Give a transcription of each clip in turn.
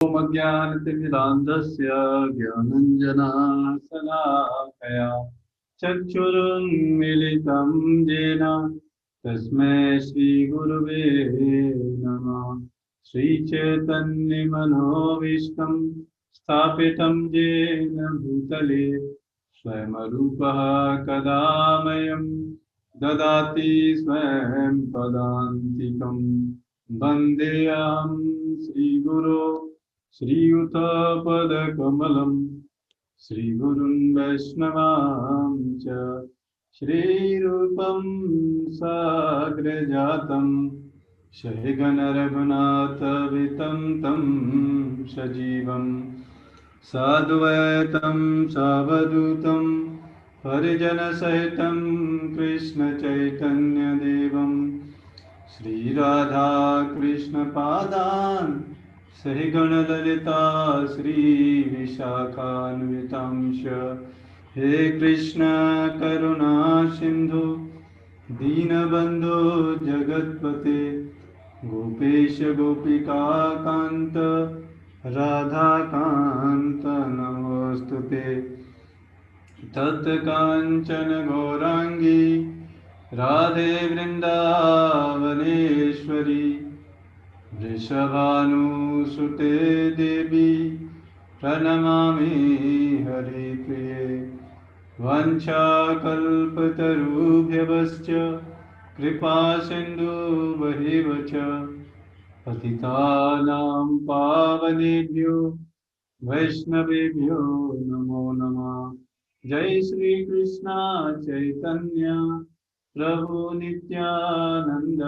ज्ञानतिमिरान्धस्य ज्ञानञ्जनशलाकया चक्षुरुन्मीलितं येन तस्मै श्रीगुरुवे नमः। श्रीचैतन्यमनोभीष्टं स्थापितं येन भूतले स्वयं रूपः कदा मह्यं ददाति स्वयं पदान्तिकं। वन्देऽहं श्रीगुरो श्रीयुतपदकमलं श्रीगुरुन् वैष्णवांश्च श्रीरूपं साग्रजातं सहगणरघुनाथान्वितं तं सजीवं साद्वैतं सावधूतं परिजनसहितं कृष्णचैतन्यदेवं श्रीराधाकृष्णपादान् सहिगणललिता श्रीविशाखान्वितांश। हे कृष्ण करुणा सिन्धु दीनबन्धो जगत्पते गोपेश गोपिकान्त राधाकान्त नमोऽस्तुते। तत्काञ्चन गौराङ्गी राधे वृन्दावनेश्वरी वृषभानुसुते देवी प्रणमामि हरिप्रिये। वंशाकल्पतरुभ्यश्च कृपासिन्धुभ्येव च पतितानां पावनेभ्यो वैष्णवेभ्यो नमो नमः। जय श्री कृष्ण चैतन्य प्रभु नित्यानंद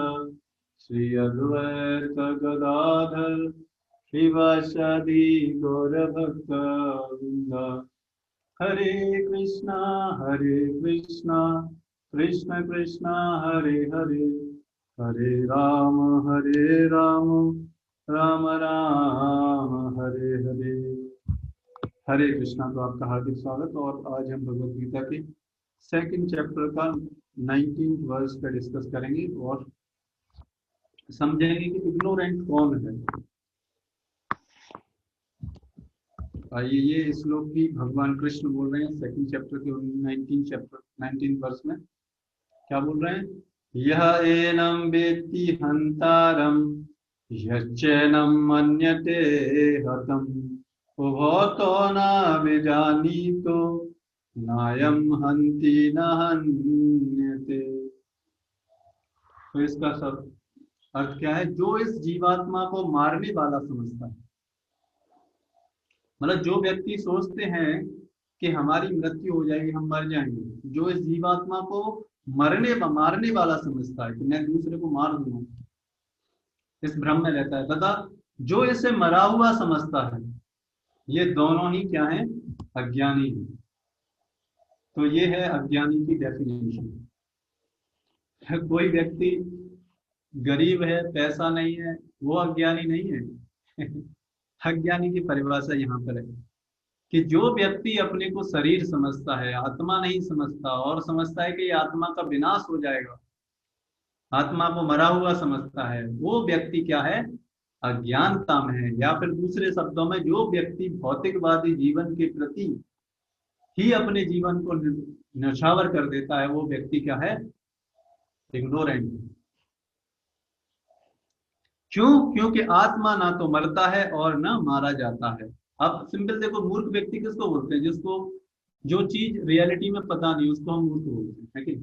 श्री अद्वैत गदाधर श्रीवासादि गौरभक्तवृंद। हरे कृष्णा कृष्ण कृष्णा हरे हरे, हरे राम राम राम हरे हरे। हरे कृष्णा। तो आपका हार्दिक स्वागत। और आज हम भगवद गीता के सेकंड चैप्टर का 19th वर्स का डिस्कस करेंगे और समझेंगे कि इग्नोरेंट कौन है। आइए ये श्लोक भी भगवान कृष्ण बोल रहे हैं सेकंड चैप्टर के 19th वर्स में। क्या बोल रहे हैं? यह एनं वेत्ति हंतारम यच्चैनं मन्यते हतम् उभतो न विजानीतो नायं हन्ति न हन्यते। तो इसका सब अर्थ क्या है? जो इस जीवात्मा को मारने वाला समझता है, मतलब जो व्यक्ति सोचते हैं कि हमारी मृत्यु हो जाएगी, हम मर जाएंगे, जो इस जीवात्मा को मारने वाला समझता है कि मैं दूसरे को मार दूंगा, इस भ्रम में रहता है तथा जो इसे मरा हुआ समझता है, ये दोनों ही क्या हैं? अज्ञानी हैं। तो ये है अज्ञानी की डेफिनेशन। कोई व्यक्ति गरीब है, पैसा नहीं है, वो अज्ञानी नहीं है। अज्ञानी की परिभाषा यहाँ पर है कि जो व्यक्ति अपने को शरीर समझता है, आत्मा नहीं समझता, और समझता है कि ये आत्मा का विनाश हो जाएगा, आत्मा को मरा हुआ समझता है, वो व्यक्ति क्या है? अज्ञानता में है। या फिर दूसरे शब्दों में, जो व्यक्ति भौतिकवादी जीवन के प्रति ही अपने जीवन को नछावर कर देता है, वो व्यक्ति क्या है? इग्नोरेंट। क्यों? क्योंकि आत्मा ना तो मरता है और ना मारा जाता है। अब सिंपल देखो, मूर्ख व्यक्ति किसको बोलते हैं? जिसको जो चीज रियलिटी में पता नहीं, उसको हम मूर्ख बोलते हैं, है कि?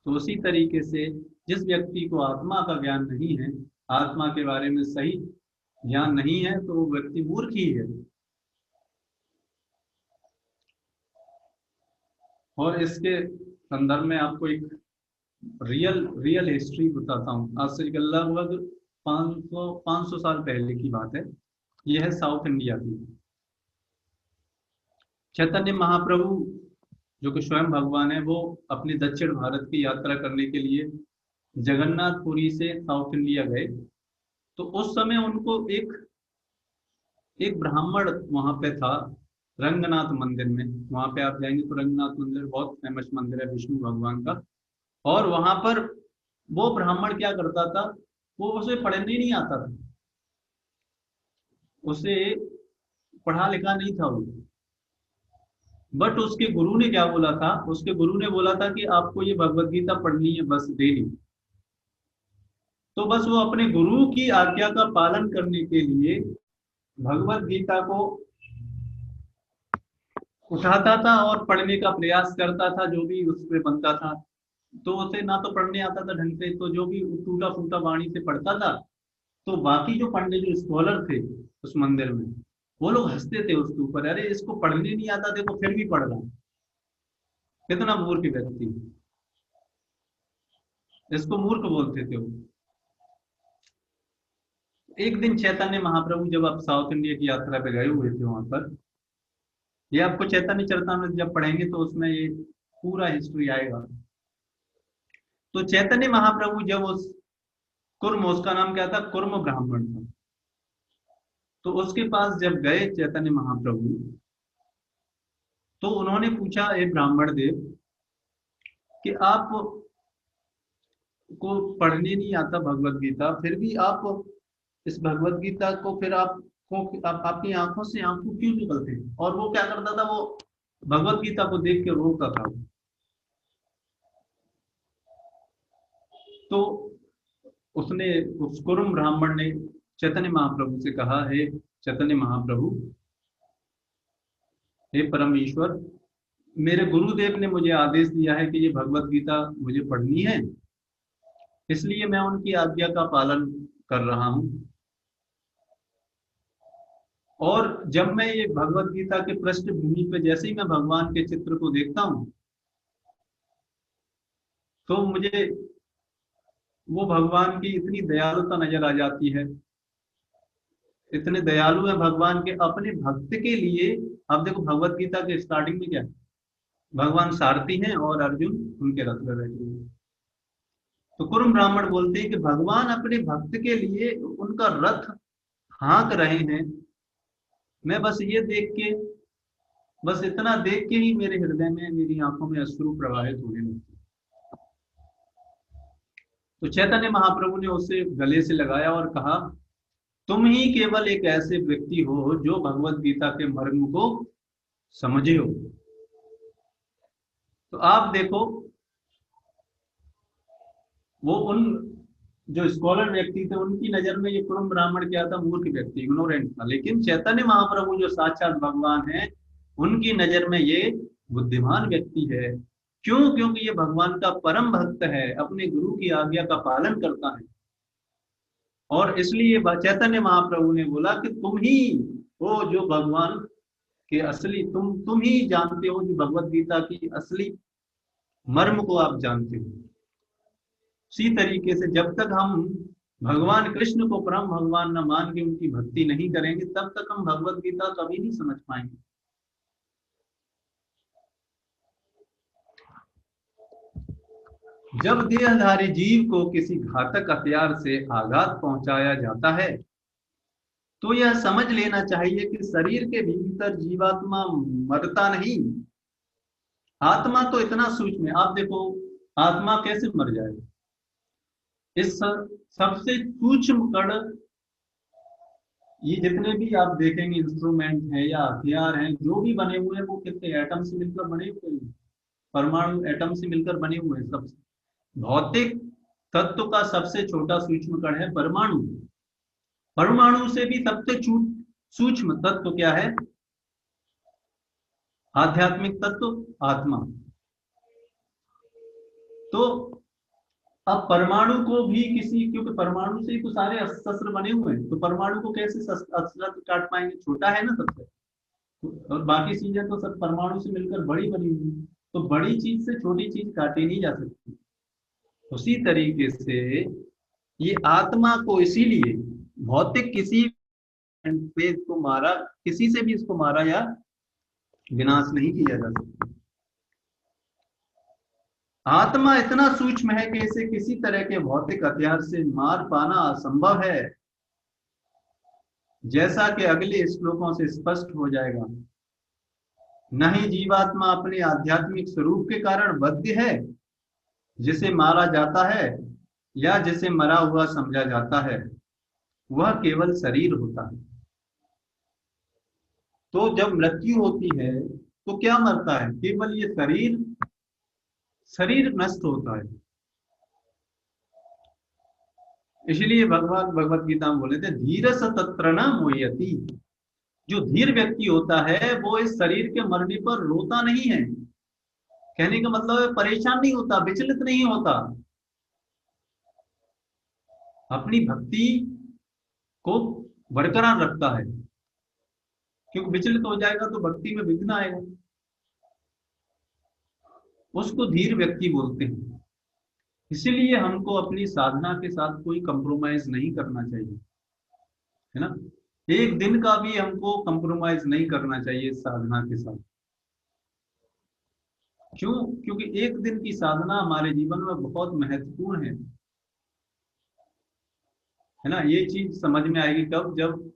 तो उसी तरीके से जिस व्यक्ति को आत्मा का ज्ञान नहीं है, आत्मा के बारे में सही ज्ञान नहीं है, तो वो व्यक्ति मूर्ख ही है। और इसके संदर्भ में आपको एक रियल हिस्ट्री बताता हूँ। आज से लगभग 500 साल पहले की बात है। यह है साउथ इंडिया की। चैतन्य महाप्रभु जो कि स्वयं भगवान है, वो अपने दक्षिण भारत की यात्रा करने के लिए जगन्नाथपुरी से साउथ इंडिया गए। तो उस समय उनको एक ब्राह्मण वहां पे था, रंगनाथ मंदिर में। वहां पे आप जाएंगे तो रंगनाथ मंदिर बहुत फेमस मंदिर है विष्णु भगवान का। और वहां पर वो ब्राह्मण क्या करता था, वो उसे पढ़ने नहीं आता था। उसे पढ़ा लिखा नहीं था वो, बट उसके गुरु ने क्या बोला था, उसके गुरु ने बोला था कि आपको ये भगवत गीता पढ़नी है बस डेली। तो बस वो अपने गुरु की आज्ञा का पालन करने के लिए भगवत गीता को उठाता था और पढ़ने का प्रयास करता था, जो भी उससे बनता था। तो उसे ना तो पढ़ने आता था ढंग से, तो जो भी टूटा फूटा वाणी से पढ़ता था। तो बाकी जो पंडित जो स्कॉलर थे उस मंदिर में, वो लोग हंसते थे उसके ऊपर, अरे इसको पढ़ने नहीं आता, देखो फिर भी पढ़ रहा है, कितना मूर्ख व्यक्ति, इसको मूर्ख बोलते थे वो। एक दिन चैतन्य महाप्रभु, जब आप साउथ इंडिया की यात्रा पे गए हुए थे वहां पर, ये आपको चैतन्य चरितामृत जब पढ़ेंगे तो उसमें ये पूरा हिस्ट्री आएगा। तो चैतन्य महाप्रभु जब उस कुर्म, उसका नाम क्या था, कुर्म ब्राह्मण था, तो उसके पास जब गए चैतन्य महाप्रभु, तो उन्होंने पूछा, ए ब्राह्मण देव, कि आप को पढ़ने नहीं आता भगवत गीता, फिर भी आप इस भगवत गीता को फिर आपकी आंखों से आंसू क्यों निकलते हैं? और वो क्या करता था, वो भगवत गीता को देख के रोता था। तो उसने, उस कुरुम ब्राह्मण ने चैतन्य महाप्रभु से कहा, हे चैतन्य महाप्रभु, हे परम ईश्वर, मेरे गुरुदेव ने मुझे आदेश दिया है कि ये भगवत गीता मुझे पढ़नी है, इसलिए मैं उनकी आज्ञा का पालन कर रहा हूँ। और जब मैं ये भगवत गीता के पृष्ठभूमि पे जैसे ही मैं भगवान के चित्र को देखता हूँ, तो मुझे वो भगवान की इतनी दयालुता नजर आ जाती है। इतने दयालु है भगवान के अपने भक्त के लिए। आप देखो भगवत गीता के स्टार्टिंग में क्या है, भगवान सारथी हैं और अर्जुन उनके रथ में बैठे हुए हैं। तो कुरुम ब्राह्मण बोलते हैं कि भगवान अपने भक्त के लिए उनका रथ हाँक रहे हैं। मैं बस ये देख के, बस इतना देख के ही मेरे हृदय में, मेरी आंखों में अश्रु प्रवाहित होने लगते। तो चैतन्य महाप्रभु ने उसे गले से लगाया और कहा, तुम ही केवल एक ऐसे व्यक्ति हो जो भगवत गीता के मर्म को समझे हो। तो आप देखो, वो उन जो स्कॉलर व्यक्ति थे उनकी नजर में ये कुरुम ब्राह्मण क्या था, मूर्ख व्यक्ति, इग्नोरेंट था। लेकिन चैतन्य महाप्रभु जो साक्षात भगवान है, उनकी नजर में ये बुद्धिमान व्यक्ति है। क्यों? क्योंकि ये भगवान का परम भक्त है, अपने गुरु की आज्ञा का पालन करता है। और इसलिए चैतन्य महाप्रभु ने बोला कि तुम ही हो जो भगवान के असली, तुम ही जानते हो जो भगवत गीता की असली मर्म को आप जानते हो। उसी तरीके से जब तक हम भगवान कृष्ण को परम भगवान न मान के उनकी भक्ति नहीं करेंगे, तब तक हम भगवत गीता कभी नहीं समझ पाएंगे। जब देहधारी जीव को किसी घातक हथियार से आघात पहुंचाया जाता है, तो यह समझ लेना चाहिए कि शरीर के भीतर जीवात्मा मरता नहीं। आत्मा तो इतना सूक्ष्म है, आप देखो आत्मा कैसे मर जाए। इस सबसे सूक्ष्म कण, ये जितने भी आप देखेंगे इंस्ट्रूमेंट है या हथियार हैं जो भी बने हुए हैं, वो कितने एटम से मिलकर बने हुए हैं, परमाणु एटम से मिलकर बने हुए हैं। सबसे भौतिक तत्व का सबसे छोटा सूक्ष्म कण है परमाणु। परमाणु से भी सबसे सूक्ष्म तत्व क्या है? आध्यात्मिक तत्व आत्मा। तो अब परमाणु को भी किसी, क्योंकि परमाणु से ही तो सारे शस्त्र बने हुए हैं, तो परमाणु को कैसे अस्त्र काट पाएंगे? छोटा है ना सबसे, और बाकी चीजें तो सब परमाणु से मिलकर बड़ी बनी हुई है। तो बड़ी चीज से छोटी चीज काटी नहीं जा सकती। उसी तरीके से ये आत्मा को, इसीलिए भौतिक किसी पे इसको मारा, किसी से भी इसको मारा या विनाश नहीं किया जा सकता। आत्मा इतना सूक्ष्म है कि इसे किसी तरह के भौतिक हथियार से मार पाना असंभव है, जैसा कि अगले श्लोकों से स्पष्ट हो जाएगा। न ही जीवात्मा अपने आध्यात्मिक स्वरूप के कारण बद्ध है, जिसे मारा जाता है या जिसे मरा हुआ समझा जाता है, वह केवल शरीर होता है। तो जब मृत्यु होती है तो क्या मरता है? केवल ये शरीर, शरीर नष्ट होता है। इसलिए भगवान भगवत गीता में बोले थे, धीरस तत्र न मुह्यति। जो धीर व्यक्ति होता है वो इस शरीर के मरने पर रोता नहीं है। कहने का मतलब है परेशान नहीं होता, विचलित नहीं होता, अपनी भक्ति को बरकरार रखता है। क्योंकि विचलित हो जाएगा तो भक्ति में विघ्न आएगा। उसको धीर व्यक्ति बोलते हैं। इसीलिए हमको अपनी साधना के साथ कोई कंप्रोमाइज नहीं करना चाहिए, है ना। एक दिन का भी हमको कंप्रोमाइज नहीं करना चाहिए साधना के साथ। क्यों? क्योंकि एक दिन की साधना हमारे जीवन में बहुत महत्वपूर्ण है ना। ये चीज समझ में आएगी कब? जब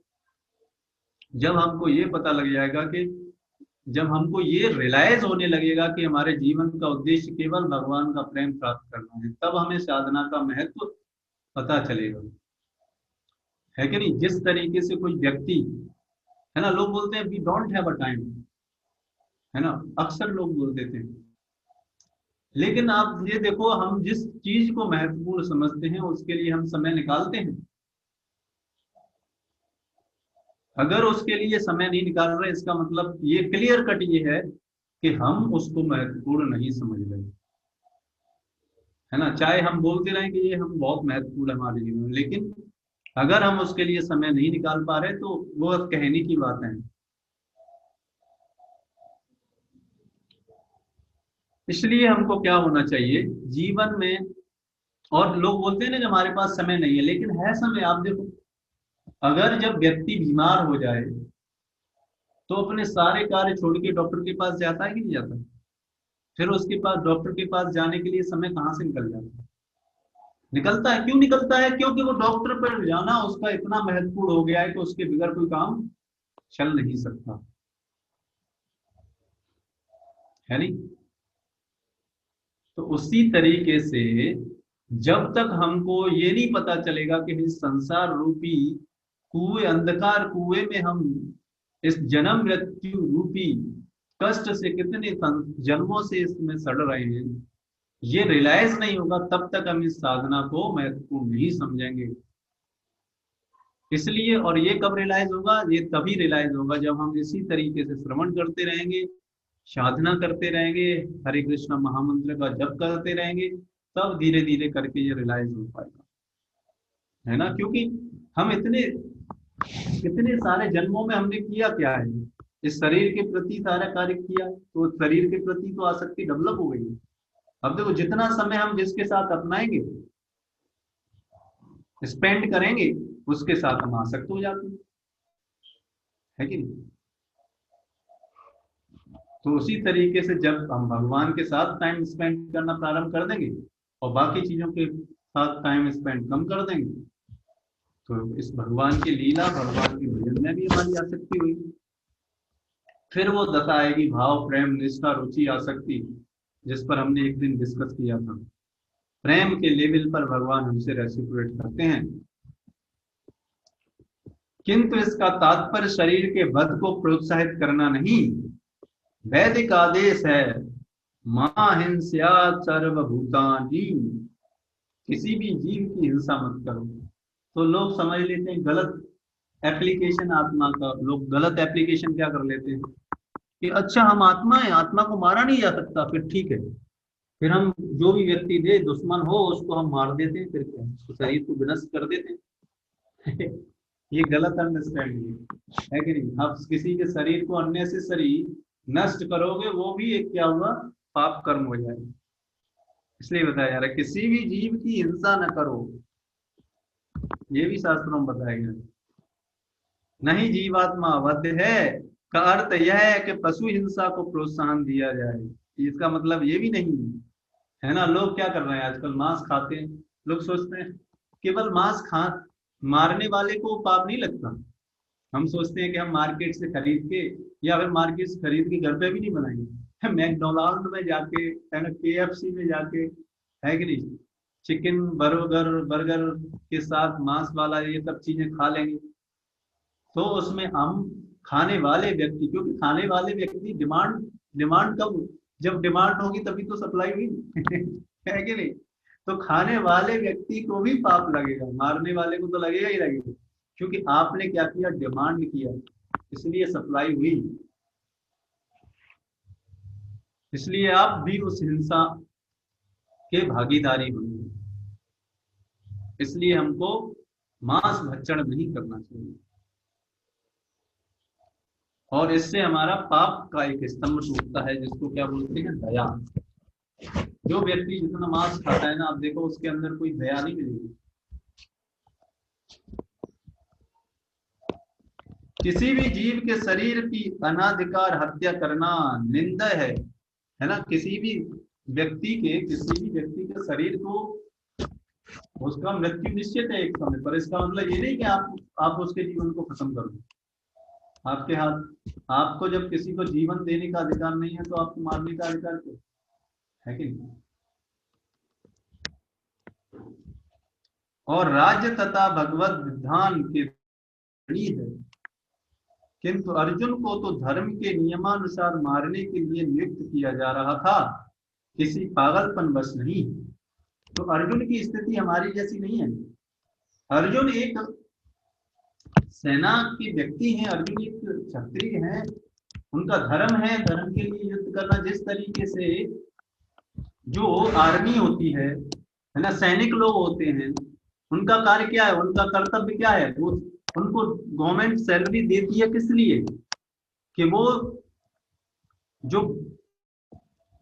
जब हमको ये पता लग जाएगा कि जब हमको ये रियलाइज होने लगेगा कि हमारे जीवन का उद्देश्य केवल भगवान का प्रेम प्राप्त करना है, तब हमें साधना का महत्व पता चलेगा, है कि नहीं। जिस तरीके से कोई व्यक्ति, है ना, लोग बोलते हैं we don't have a time, है ना, अक्सर लोग बोल देते हैं। लेकिन आप ये देखो, हम जिस चीज को महत्वपूर्ण समझते हैं उसके लिए हम समय निकालते हैं। अगर उसके लिए समय नहीं निकाल रहे, इसका मतलब ये क्लियर कट ये है कि हम उसको महत्वपूर्ण नहीं समझ रहे, है ना। चाहे हम बोलते रहें कि ये हम बहुत महत्वपूर्ण है हमारे जीवन में, लेकिन अगर हम उसके लिए समय नहीं निकाल पा रहे तो वो कहने की बात है। इसलिए हमको क्या होना चाहिए जीवन में। और लोग बोलते हैं ना कि हमारे पास समय नहीं है, लेकिन है समय। आप देखो, अगर जब व्यक्ति बीमार हो जाए तो अपने सारे कार्य छोड़ के डॉक्टर के पास जाता है कि नहीं जाता? फिर उसके पास, डॉक्टर के पास जाने के लिए समय कहाँ से निकल जाता है? निकलता है। क्यों निकलता है? क्योंकि वो डॉक्टर पर जाना उसका इतना महत्वपूर्ण हो गया है कि उसके बगैर कोई काम चल नहीं सकता, है नहीं। तो उसी तरीके से जब तक हमको ये नहीं पता चलेगा कि इस संसार रूपी कुएं, अंधकार कुएं में हम इस जन्म मृत्यु रूपी कष्ट से कितने जन्मों से इसमें सड़ रहे हैं, ये रियलाइज नहीं होगा, तब तक हम इस साधना को महत्वपूर्ण नहीं समझेंगे। इसलिए, और ये कब रियलाइज होगा? ये तभी रियलाइज होगा जब हम इसी तरीके से श्रवण करते रहेंगे, साधना करते रहेंगे, हरे कृष्ण महामंत्र का जप करते रहेंगे, तब धीरे धीरे करके ये रियलाइज हो पाएगा, है ना। क्योंकि हम इतने कितने सारे जन्मों में हमने किया क्या है, इस शरीर के प्रति सारा कार्य किया, तो शरीर के प्रति तो आसक्ति डेवलप हो गई है। अब देखो, जितना समय हम जिसके साथ अपनाएंगे, स्पेंड करेंगे, उसके साथ हम आसक्त हो जाते हैं, है कि नहीं। तो उसी तरीके से जब हम भगवान के साथ टाइम स्पेंड करना प्रारंभ कर देंगे और बाकी चीजों के साथ टाइम स्पेंड कम कर देंगे, तो इस भगवान की लीला, भगवान के भजन में भी हमारी आसक्ति हुई। फिर वो दशा आएगी भाव, प्रेम, निष्ठा, रुचि, आसक्ति, जिस पर हमने एक दिन डिस्कस किया था। प्रेम के लेवल पर भगवान हमसे रेसिप्रोकेट करते हैं। किंतु इसका तात्पर्य शरीर के वध को प्रोत्साहित करना नहीं। वैदिक आदेश है, मां हिंसा सर्वभूतानि, किसी भी जीव की हिंसा मत करो। तो लोग समझ लेते हैं गलत एप्लीकेशन आत्मा का, लोग गलत एप्लीकेशन क्या कर लेते हैं कि अच्छा हम आत्मा है, आत्मा को मारा नहीं जा सकता, फिर ठीक है, फिर हम जो भी व्यक्ति दे दुश्मन हो उसको हम मार देते हैं, फिर क्या, उसको शरीर को विनष्ट कर देते हैं। ये गलत अंडरस्टैंडिंग है कि नहीं। आप किसी के शरीर को अननेसेसरी नष्ट करोगे, वो भी एक क्या हुआ, पाप कर्म हो जाएगा। इसलिए बताया जा रहा है किसी भी जीव की हिंसा न करो, ये भी शास्त्रों में बताया गया। नहीं जीवात्मा अवध्य है का अर्थ यह है कि पशु हिंसा को प्रोत्साहन दिया जाए, इसका मतलब ये भी नहीं है ना। लोग क्या कर रहे हैं आजकल, मांस खाते हैं। लोग सोचते हैं केवल मांस खा, मारने वाले को पाप नहीं लगता। हम सोचते हैं कि हम मार्केट से खरीद के, या फिर मार्केट से खरीद के घर पे भी नहीं बनाएंगे, मैकडोनाल्ड में जाके, KFC में जाके, है कि नहीं, चिकन बर्गर बर्गर के साथ मांस वाला ये सब चीजें खा लेंगे, तो उसमें हम खाने वाले व्यक्ति, क्योंकि खाने वाले व्यक्ति डिमांड, डिमांड कब, जब डिमांड होगी तभी तो सप्लाई हुई है कि नहीं। तो खाने वाले व्यक्ति को भी पाप लगेगा, मारने वाले को तो लगेगा ही लगेगा, क्योंकि आपने क्या किया, डिमांड किया, इसलिए सप्लाई हुई, इसलिए आप भी उस हिंसा के भागीदारी होंगे। इसलिए हमको मांस भक्षण नहीं करना चाहिए, और इससे हमारा पाप का एक स्तंभ टूटता है, जिसको क्या बोलते हैं, दया। जो व्यक्ति जितना मांस खाता है ना, आप देखो उसके अंदर कोई दया नहीं मिलेगी। किसी भी जीव के शरीर की अनाधिकार हत्या करना निंदा है ना। किसी भी व्यक्ति के शरीर को, उसका मृत्यु निश्चित है एक समय पर। इसका मतलब ये नहीं कि आप उसके जीवन को खत्म कर दो, आपके हाथ। आपको जब किसी को जीवन देने का अधिकार नहीं है, तो आपको मारने का अधिकार क्यों है कि नहीं। और राज्य तथा भगवत विधान के है, किंतु अर्जुन को तो धर्म के नियमानुसार मारने के लिए नियुक्त किया जा रहा था, किसी पागलपन बस नहीं। तो अर्जुन की स्थिति हमारी जैसी नहीं है। अर्जुन एक सेना के व्यक्ति हैं, अर्जुन एक क्षत्रिय हैं, उनका धर्म है धर्म के लिए युद्ध करना। जिस तरीके से जो आर्मी होती है ना, सैनिक लोग होते हैं, उनका कार्य क्या है, उनका कर्तव्य क्या है, वो उनको गवर्नमेंट सैलरी देती है किस लिए, कि वो जो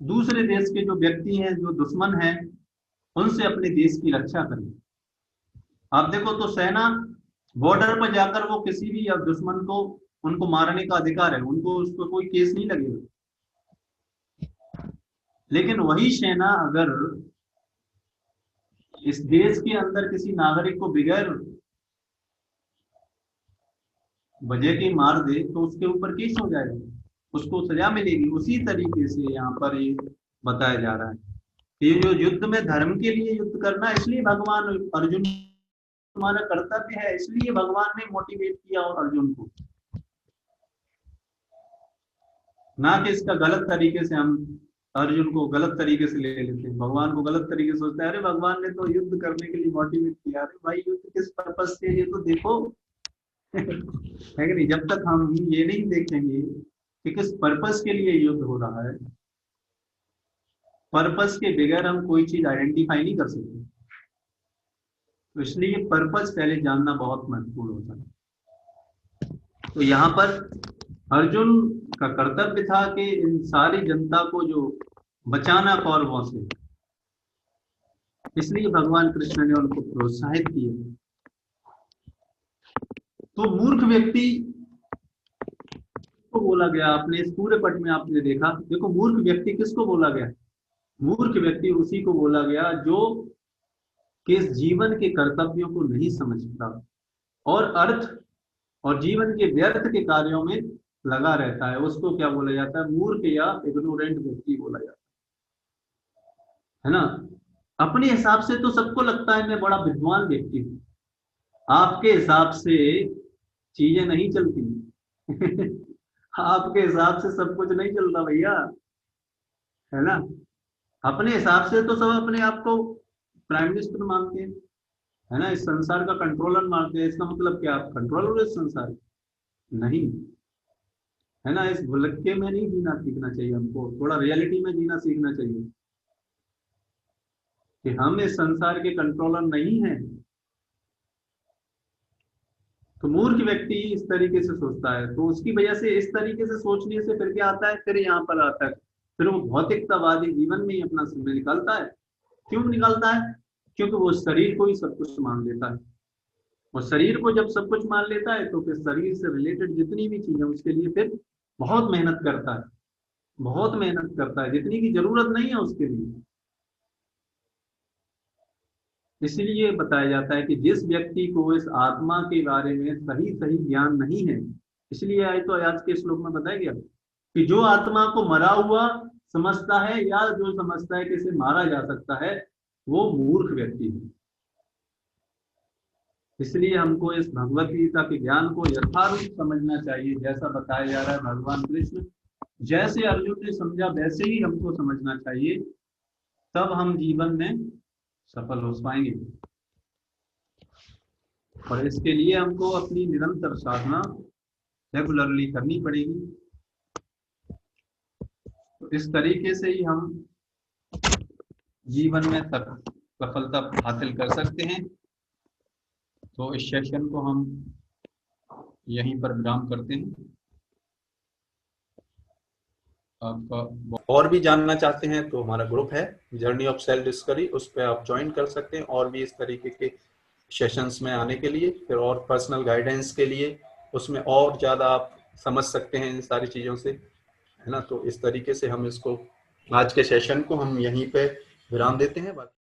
दूसरे देश के जो व्यक्ति हैं, जो दुश्मन हैं, उनसे अपने देश की रक्षा करें। आप देखो तो सेना बॉर्डर पर जाकर वो किसी भी दुश्मन को, उनको मारने का अधिकार है, उनको उस पर कोई केस नहीं लगेगा। लेकिन वही सेना अगर इस देश के अंदर किसी नागरिक को बगैर वजह के मार दे, तो उसके ऊपर केस हो जाएगा, उसको सजा मिलेगी। उसी तरीके से यहाँ पर ये बताया जा रहा है कि ये जो युद्ध में धर्म के लिए युद्ध करना, इसलिए भगवान अर्जुन, तुम्हारा कर्तव्य है, इसलिए भगवान ने मोटिवेट किया और अर्जुन को, ना कि इसका गलत तरीके से हम अर्जुन को गलत तरीके से ले लेते हैं, भगवान को गलत तरीके से सोचते हैं। अरे भगवान ने तो युद्ध करने के लिए मोटिवेट किया, अरे भाई युद्ध किस पर्पज से, ये तो देखो है कि नहीं। जब तक हम ये नहीं देखेंगे कि किस पर्पज के लिए युद्ध हो रहा है, पर्पज के बगैर हम कोई चीज आइडेंटिफाई नहीं कर सकते। तो इसलिए पर्पज पहले जानना बहुत महत्वपूर्ण होता है। तो यहाँ पर अर्जुन का कर्तव्य था कि इन सारी जनता को जो बचाना कौरवों से, इसलिए भगवान कृष्ण ने उनको प्रोत्साहित किया। तो मूर्ख व्यक्ति को बोला गया, आपने इस पूरे पट में आपने देखा, देखो मूर्ख व्यक्ति किसको बोला गया, मूर्ख व्यक्ति उसी को बोला गया जो कि इस जीवन के कर्तव्यों को नहीं समझता और अर्थ और जीवन के व्यर्थ के कार्यों में लगा रहता है, उसको क्या बोला जाता है, मूर्ख या इग्नोरेंट व्यक्ति बोला जाता है ना। अपने हिसाब से तो सबको लगता है मैं बड़ा विद्वान व्यक्ति हूँ, आपके हिसाब से चीजें नहीं चलती आपके हिसाब से सब कुछ नहीं चलता भैया, है ना। अपने हिसाब से तो सब अपने आप को प्राइम मिनिस्टर मानते हैं, है ना, इस संसार का कंट्रोलर मानते हैं। इसका मतलब क्या, आप कंट्रोलर हो इस संसार, नहीं, है ना। इस भुलक्के में नहीं जीना सीखना चाहिए हमको, थोड़ा रियलिटी में जीना सीखना चाहिए कि हम इस संसार के कंट्रोलर नहीं हैं। तो मूर्ख व्यक्ति इस तरीके से सोचता है, तो उसकी वजह से, इस तरीके से सोचने से फिर क्या आता है, फिर यहाँ पर आता है, फिर वो भौतिकतावादी जीवन में ही अपना समय निकालता है। क्यों निकालता है, क्योंकि वो शरीर को ही सब कुछ मान लेता है। और शरीर को जब सब कुछ मान लेता है, तो फिर शरीर से रिलेटेड जितनी भी चीजें, उसके लिए फिर बहुत मेहनत करता है, बहुत मेहनत करता है, जितनी की जरूरत नहीं है उसके लिए। इसलिए बताया जाता है कि जिस व्यक्ति को इस आत्मा के बारे में सही सही ज्ञान नहीं है, इसलिए आए तो आज के श्लोक में बताया गया कि जो आत्मा को मरा हुआ समझता है या जो समझता है कि इसे मारा जा सकता है, वो मूर्ख व्यक्ति है। इसलिए हमको इस भगवत गीता के ज्ञान को यथारूप समझना चाहिए, जैसा बताया जा रहा है भगवान कृष्ण जैसे अर्जुन ने समझा वैसे ही हमको समझना चाहिए, तब हम जीवन में सफल हो पाएंगे। और इसके लिए हमको अपनी निरंतर साधना रेगुलरली करनी पड़ेगी। तो इस तरीके से ही हम जीवन में सफलता हासिल कर सकते हैं। तो इस सेशन को हम यहीं पर विराम करते हैं। आपका और भी जानना चाहते हैं तो हमारा ग्रुप है जर्नी ऑफ सेल्फ डिस्कवरी, उस पर आप ज्वाइन कर सकते हैं और भी इस तरीके के सेशंस में आने के लिए, फिर और पर्सनल गाइडेंस के लिए उसमें और ज़्यादा आप समझ सकते हैं इन सारी चीज़ों से, है ना। तो इस तरीके से हम इसको आज के सेशन को हम यहीं पे विराम देते हैं।